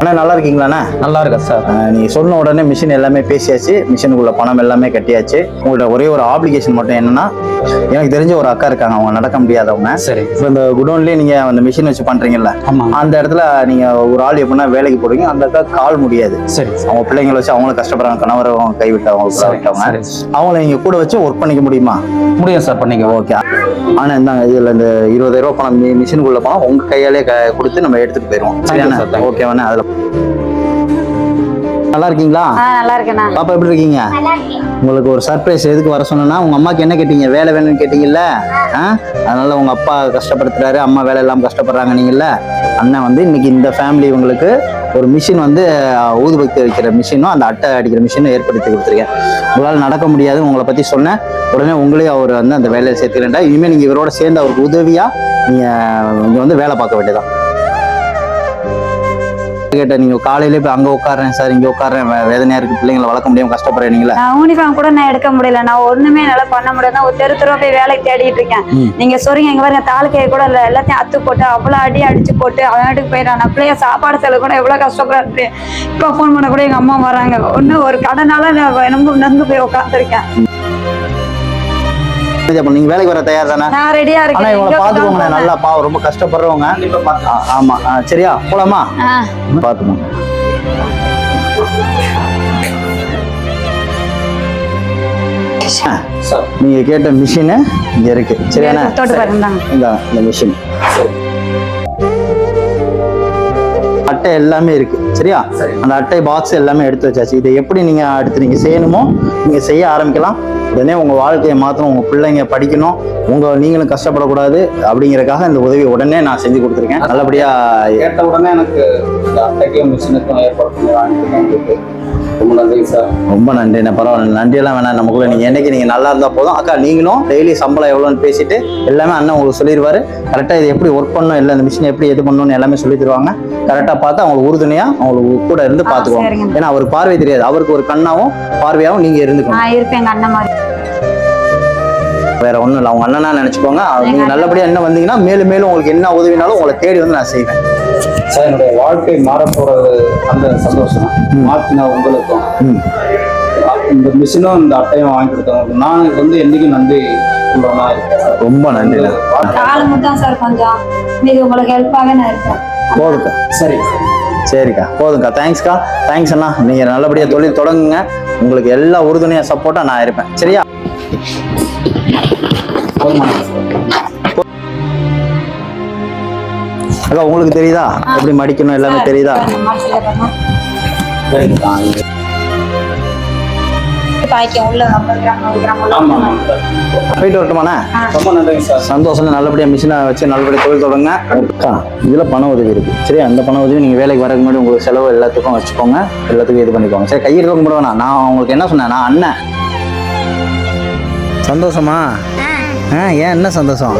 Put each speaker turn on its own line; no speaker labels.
அண்ணா நல்லா இருக்கீங்களாண்ணா?
நல்லா இருக்கா சார்.
நீங்கள் சொன்ன உடனே மிஷின் எல்லாமே பேசியாச்சு, மிஷினுக்குள்ள பணம் எல்லாமே கட்டியாச்சு. உங்கள்ட்ட ஒரே ஒரு ஆப்ளிகேஷன் மட்டும் என்னன்னா, எனக்கு தெரிஞ்ச ஒரு அக்கா இருக்காங்க, அவங்க நடக்க முடியாதவங்க.
சரி.
இப்போ இந்த குடோன்லேயே நீங்கள் அந்த மிஷின் வச்சு பண்ணுறீங்கல்ல, அந்த இடத்துல நீங்கள் ஒரு ஆள் எப்படின்னா வேலைக்கு போடுவீங்க, அந்த அக்கா கால் முடியாது.
சரி.
அவங்க பிள்ளைங்களை வச்சு அவங்களும் கஷ்டப்படுறாங்க, கணவரை கைவிட்டவங்க, அவங்கள நீங்கள் கூட வச்சு ஒர்க் பண்ணிக்க முடியுமா?
முடியும் சார், பண்ணிக்க.
ஓகே. ஆனால் இந்தாங்க, இதில் இந்த 20,000 பணம் மிஷினுக்குள்ள பணம் உங்கள் கையாலே கொடுத்து நம்ம எடுத்துகிட்டு போயிடுவோம். சரியா? ஓகேவாண்ணே? அதில் நல்லா இருக்கீங்களா?
நல்லா இருக்கேன்.
பாப்பா எப்படி இருக்கீங்க? உங்களுக்கு ஒரு சர்ப்ரைஸ் எதுக்கு வர சொன்னா, உங்க அம்மாக்கு என்ன கேட்டீங்க? வேலை வேணும்னு கேட்டீங்கல்ல. அதனால உங்க அப்பா கஷ்டப்படுத்துறாரு, அம்மா வேலை எல்லாம் கஷ்டப்படுறாங்க நீங்கல்ல. அண்ணன் வந்து இன்னைக்கு இந்த ஃபேமிலி உங்களுக்கு ஒரு மிஷின் வந்து ஊதுபத்தி வைக்கிற மிஷினும் அந்த அட்டை அடிக்கிற மிஷினும் ஏற்படுத்தி கொடுத்துருக்கேன். உங்களால் நடக்க முடியாது, உங்களை பத்தி சொன்னேன். உடனே உங்களையும் அவர் வந்து அந்த வேலையை சேர்த்துக்கிறேன்டா. இனிமேல் நீங்க இவரோட சேர்ந்து அவருக்கு உதவியா நீங்க இங்க வந்து வேலை பார்க்க வேண்டியதான். கேட்டேன், நீங்க காலையில போய் அங்க உட்காடுறேன் சார், இங்க உட்காடுறேன், வேதனையா இருக்கு, பிள்ளைங்களை வளர்க்க முடியாம கஷ்டப்படுறேன். நீங்களா
யூனிஃபார்ம் கூட நான் எடுக்க முடியல, நான் ஒண்ணுமே என்னால பண்ண முடியாது. ஒரு தெருவா போய் வேலைக்கு தேடிட்டு இருக்கேன். நீங்க சொல்றீங்க இங்க பாருங்க, தாலுக்கையை கூட இல்ல, எல்லாத்தையும் அத்து போட்டு அவ்வளவு அடிச்சு போட்டு அவன் வீட்டுக்கு போயிடான். நான் பிள்ளைய சாப்பாடு செலவு கூட எவ்வளவு கஷ்டப்படுறது. இப்போ போன் பண்ண கூட எங்க அம்மா வராங்க. ஒண்ணு ஒரு கடனால நான் நந்து போய் உட்காந்துருக்கேன்.
நீங்க வேலைக்கு வர தயார் தானே?
நான் ரெடியா இருக்கேன்.
இவங்களை பாத்துக்கோங்க, நல்லா ரொம்ப கஷ்டப்படுறவங்க. ஆமா, சரியா? போலாமா? பாத்துக்கோங்க. நீங்க கேட்ட மிஷின் இங்க இருக்கு. சரியா? இந்த மிஷின் அட்டை எல்லாமே இருக்கு. சரியா? அந்த அட்டை பாக்ஸ் எல்லாமே எடுத்து வச்சாச்சு. இதை எப்படி நீங்க அடுத்து நீங்க செய்யணுமோ நீங்க செய்ய ஆரம்பிக்கலாம். உடனே உங்க வாழ்க்கையை மாற்றணும், உங்க பிள்ளைங்க படிக்கணும், நீங்களும் கஷ்டப்படக்கூடாது அப்படிங்கறக்காக இந்த உதவி உடனே நான் செஞ்சு கொடுத்துருக்கேன். நல்லபடியா
கேட்ட உடனே எனக்கு இந்த அட்டைக்கும் மிஷினுக்கும் ஏற்படுத்தி ரொம்ப நன்றி சார்.
ரொம்ப நன்றி. பரவாயில்ல, நன்றியெல்லாம் வேணாம். நமக்குள்ள நீங்க என்னைக்கு நீங்க நல்லா இருந்தா போதும். அக்கா நீங்களும் டெய்லி சம்பளம் எவ்வளோன்னு பேசிட்டு எல்லாமே அண்ணன் உங்களுக்கு சொல்லிடுவாரு. கரெக்டா இது எப்படி ஒர்க் பண்ணணும், இல்லை இந்த மிஷின் எப்படி எது பண்ணணும்னு எல்லாமே சொல்லி தருவாங்க. கரெக்டா பார்த்து அவங்களுக்கு உறுதுணையா அவங்களுக்கு கூட இருந்து பாத்துக்குவாங்க. ஏன்னா அவருக்கு பார்வை தெரியாது, அவருக்கு ஒரு கண்ணாவும் பார்வையாவும் நீங்க இருந்துக்கணும். வேற ஒண்ணும் இல்லை, அவங்க அண்ணனா நினைச்சுக்கோங்க. நீங்க நல்லபடியா என்ன வந்தீங்கன்னா மேலும் மேலும் உங்களுக்கு என்ன உதவினாலும் உங்களை தேடி வந்து நான் செய்வேன்.
சார், என்னுடைய வாழ்க்கை மாறப்போறது அந்த சந்தோஷம் மாற்றினா உங்களுக்கும் இந்த மிஷினும் இந்த அட்டையும் வாங்கி கொடுத்தவங்க நான் வந்து என்னைக்கும் நன்றி உள்ளவனா இருக்கேன்.
ரொம்ப நன்றி.
சார் கொஞ்சம் உங்களுக்கு ஹெல்ப்பாக நான் இருக்கேன்.
போதுக்கா. சரிக்கா, போதும்க்கா. தேங்க்ஸ்க்கா. தேங்க்ஸ் அண்ணா. நீங்க நல்லபடியா தொழில் தொடங்குங்க. உங்களுக்கு எல்லா உறுதுணையா சப்போர்ட்டா நான் இருப்பேன். சரியா? அக்கா உங்களுக்கு தெரியுதா எப்படி மடிக்கணும் எல்லாமே தெரியுதா? போயிட்டு வரட்டுமாண்ணா?
ரொம்ப நன்றி சார்.
சந்தோஷம். நல்லபடியா மிஷினை வச்சு நல்லபடியா தொழில் தொடங்க. அக்கா இதுல பண உதவி இருக்கு. சரி, அந்த பண உதவி நீங்க வேலைக்கு வரக்கு முன்னாடி உங்களுக்கு செலவு எல்லாத்துக்கும் வச்சுக்கோங்க, எல்லாத்துக்கும் இது பண்ணிக்கோங்க. சரி, கையில் இருக்க முடியும். நான் உங்களுக்கு என்ன சொன்னேன், நான் அண்ணன். சந்தோஷமா? ஏன் என்ன சந்தோஷம்?